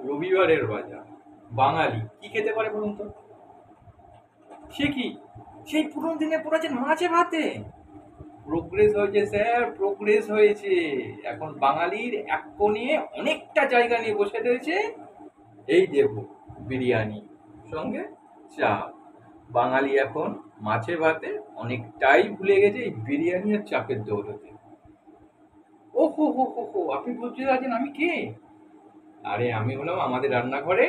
রবিবারের বাজার। বাঙালি কি খেতে পারে বলুন তো? সে কি? সেই পুরোনো দিনে পড়েছেন মাছে ভাতে। প্রোগ্রেস হয়েছে স্যার, প্রোগ্রেস হয়েছে। এখন বাঙালির এক কোণে অনেকটা জায়গা নিয়ে বসে রয়েছে এই দেখো বিরিয়ানি, সঙ্গে চা। বাঙালি এখন মাছে ভাতে অনেকটাই ভুলে গেছে এই বিরিয়ানি আর চাপের দৌলতে। ও হো হো হো হো, আপনি বুঝতে পারছেন আমি কে? আরে আমি হলাম আমাদের রান্নাঘরে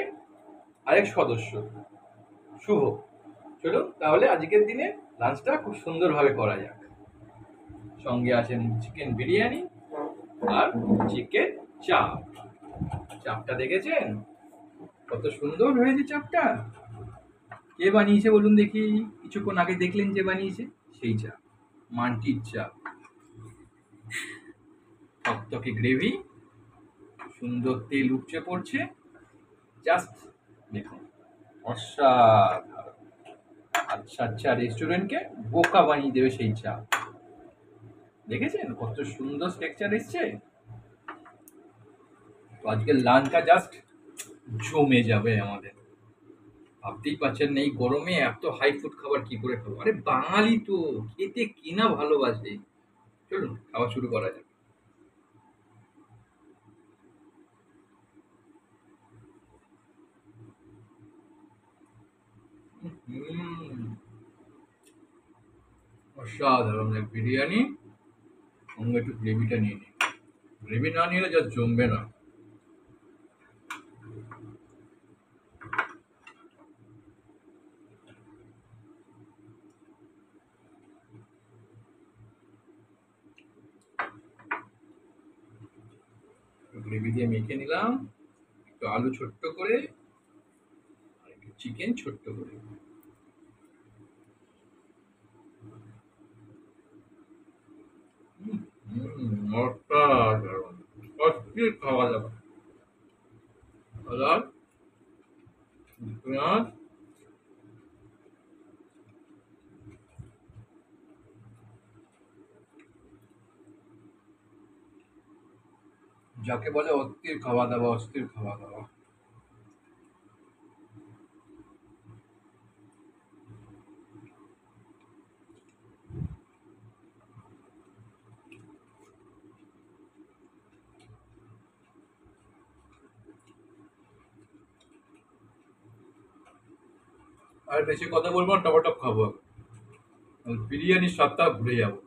আরেক সদস্য, শুভ। চলুন তাহলে আজকের দিনে লাঞ্চটা খুব সুন্দরভাবে করা যাক। সঙ্গে আছেন চিকেন বিরিয়ানি আর চিকেন চাপ। চাপটা দেখেছেন কত সুন্দর হয়েছে চাপটা? কে বানিয়েছে বলুন দেখি? কিছুক্ষণ আগে দেখলেন যে বানিয়েছে, সেই চাপ, মানটির চাপ। টকটকে গ্রেভি, সুন্দর তেল উপচে পড়ছে, জাস্ট দেখুন, অসাধারণ। আচ্ছা আচ্ছা রেস্টুরেন্টকে বোকা বানিয়ে দেবে সেই চাপ। দেখেছেন কত সুন্দর স্ট্রাকচার এসছে? তো আজকের লাঞ্চটা জাস্ট জমে যাবে আমাদের। ভাবতেই পারছেন না এই গরমে এত হাই ফুড খাবার কি করে খাবো? আরে বাঙালি তো খেতে কিনা ভালোবাসে। চলুন খাওয়া শুরু করা যাক। হুম, অসাধারণ এক বিরিয়ানি, সঙ্গে একটু গ্রেভিটা নিয়ে নিই। গ্রেভি না নিলে জাস্ট জমবে না। গ্রেভি দিয়ে মেখে নিলাম, একটু আলু ছোট্ট করে, আর একটু চিকেন ছোট্ট করে। অসাধারণ, অস্থির খাওয়া দাওয়া। সালাদ, পেঁয়াজ, যাকে বলে অস্থির খাওয়া দাওয়া, অস্থির খাওয়া দাওয়া। আর বেশি কথা বলবো না, টপাটপ খাবো। বিরিয়ানির স্বাদটা ভুলে যাবো।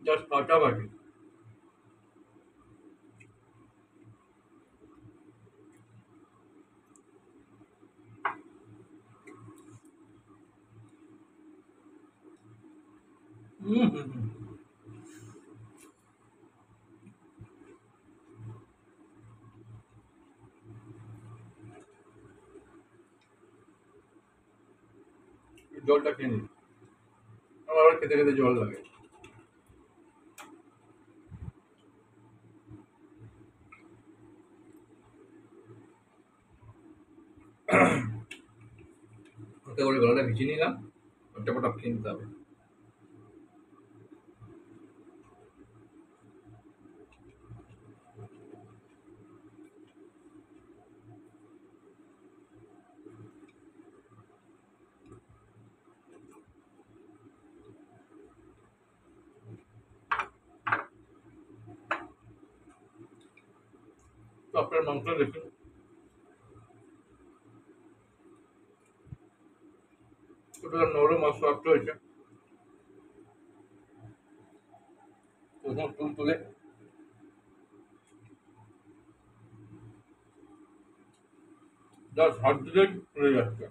জাস্ট ফাটাফাটি। হুম হুম হুম। জলটা খেয়ে নিন, আমার আবার খেতে খেতে জল লাগে। হালকা করে গলাটা ভিজিয়ে নিলাম, টপাটপ খেয়ে নিতে হবে। তো আপনার মাংস দেখুন কতটা নরম আর সফট হয়েছে। প্রথম তুল তুলে জাস্ট হাত দিলেই চলে যাচ্ছে।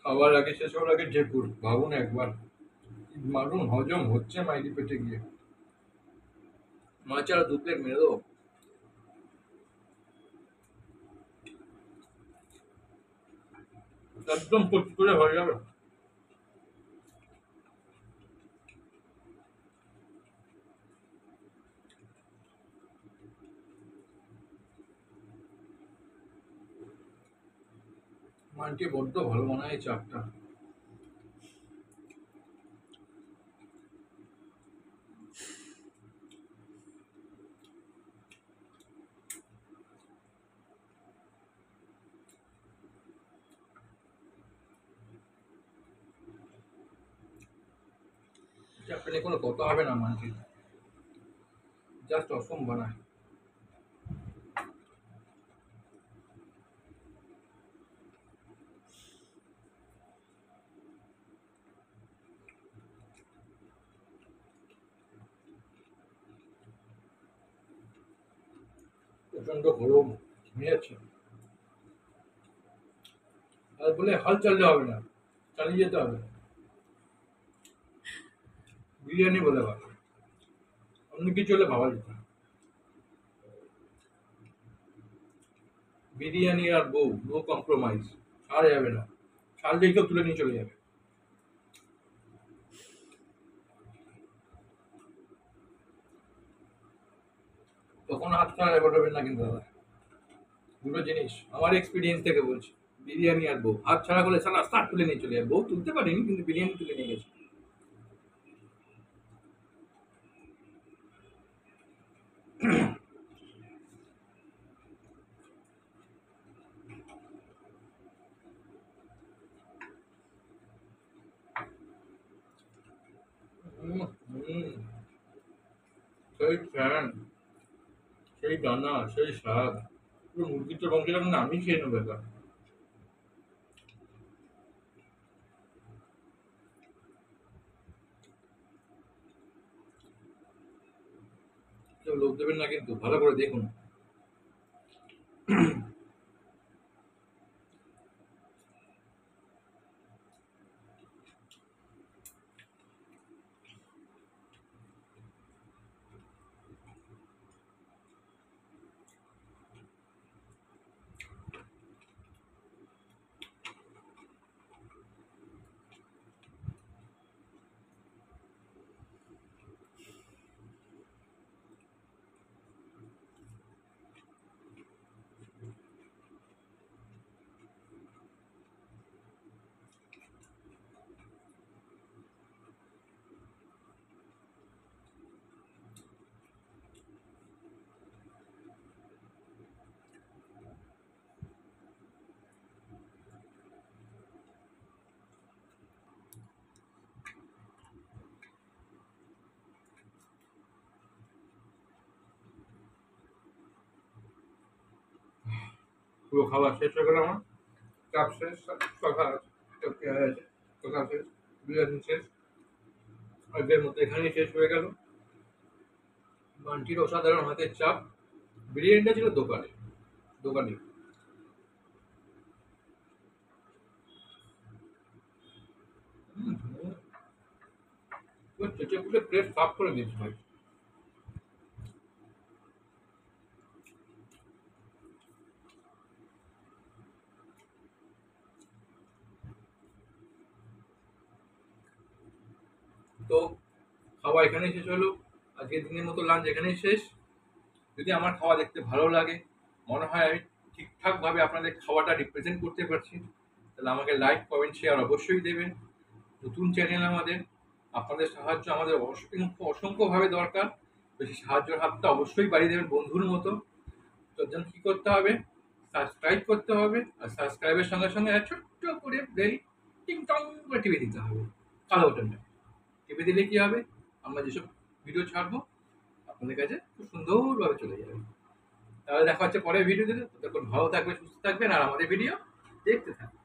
খাবার আগে শেষ হওয়ার আগে ঢেকুর ভাবুন একবার, মারুন হজম হচ্ছে মাইরি পেটে গিয়ে, মাছ আর দু প্লেট মেরে দেবো। একদম করে হয়ে যাবে। মানকে বড্ড ভালো মনে হয় এই চাপটা। চাপটা নিয়ে কোনো কথা হবে না মানকে, জাস্ট অসম বানায়। প্রচন্ড গরম ঘেমে যাচ্ছে, আর বলে হাল চাললে হবে না, চালিয়ে যেতে হবে। বিরিয়ানি বলে ভালো, অন্য কিছু হলে ভাবা যেত না। বিরিয়ানি আর বউ নো কম্প্রোমাইজ, ছাড় যাবে না, ছাড়লেই কেউ তুলে নিয়ে চলে যাবে। তখন হাত ছাড়া রেকর্ড হবে না কিন্তু দাদা, দুটো জিনিস আমার এক্সপিরিয়েন্স থেকে বলছি। বিরিয়ানি আর বউ হাত ছাড়া করলে সালা স্টার্ট তুলে নিয়ে চলে যাবে, বউ তুলতে পারিনি কিন্তু বিরিয়ানি তুলে নিয়ে গেছে। হুম, হুম, সেই ফ্যান, সেই দানা, সেই স্বাদ, পুরো মুরগির তো বংশ যখন আমি খেয়ে নেবো এবার। কেউ লোক দেবেন না কিন্তু, ভালো করে দেখুন। পুরো খাবার শেষ হয়ে গেল আমার, চাপ শেষ, কথা আছে, পেঁয়াজ আছে, কথা শেষ, বিরিয়ানি শেষ, আজকের মতো এখানেই শেষ হয়ে গেল। বান্টির অসাধারণ হাতের চাপ। বিরিয়ানিটা ছিল দোকানে, দোকানে চেঁচে পুটে প্লেট সাফ করে দিয়েছে ভাই। তো খাওয়া এখানেই শেষ হলো, আজকের দিনের মতো লাঞ্চ এখানেই শেষ। যদি আমার খাওয়া দেখতে ভালো লাগে, মনে হয় আমি ঠিকঠাকভাবে আপনাদের খাওয়াটা রিপ্রেজেন্ট করতে পারছি, তাহলে আমাকে লাইক কমেন্ট শেয়ার অবশ্যই দেবেন। নতুন চ্যানেল আমাদের, আপনাদের সাহায্য আমাদের অসংখ্য অসংখ্যভাবে দরকার। বেশি সাহায্যের হাতটা অবশ্যই বাড়িয়ে দেবেন বন্ধুর মতো। তার জন্য কী করতে হবে, সাবস্ক্রাইব করতে হবে, আর সাবস্ক্রাইবের সঙ্গে সঙ্গে একটা ছোট্ট করে বেল টিং টং করে টিপে দিতে হবে কালো বাটনটা। টিপে দিলে কি হবে, আমরা যেসব ভিডিও ছাড়বো আপনাদের কাছে খুব সুন্দরভাবে চলে যাবে। তাহলে দেখা হচ্ছে পরের ভিডিওতে। ততক্ষণ ভালো থাকবেন, সুস্থ থাকবেন আর আমাদের ভিডিও দেখতে থাকবেন।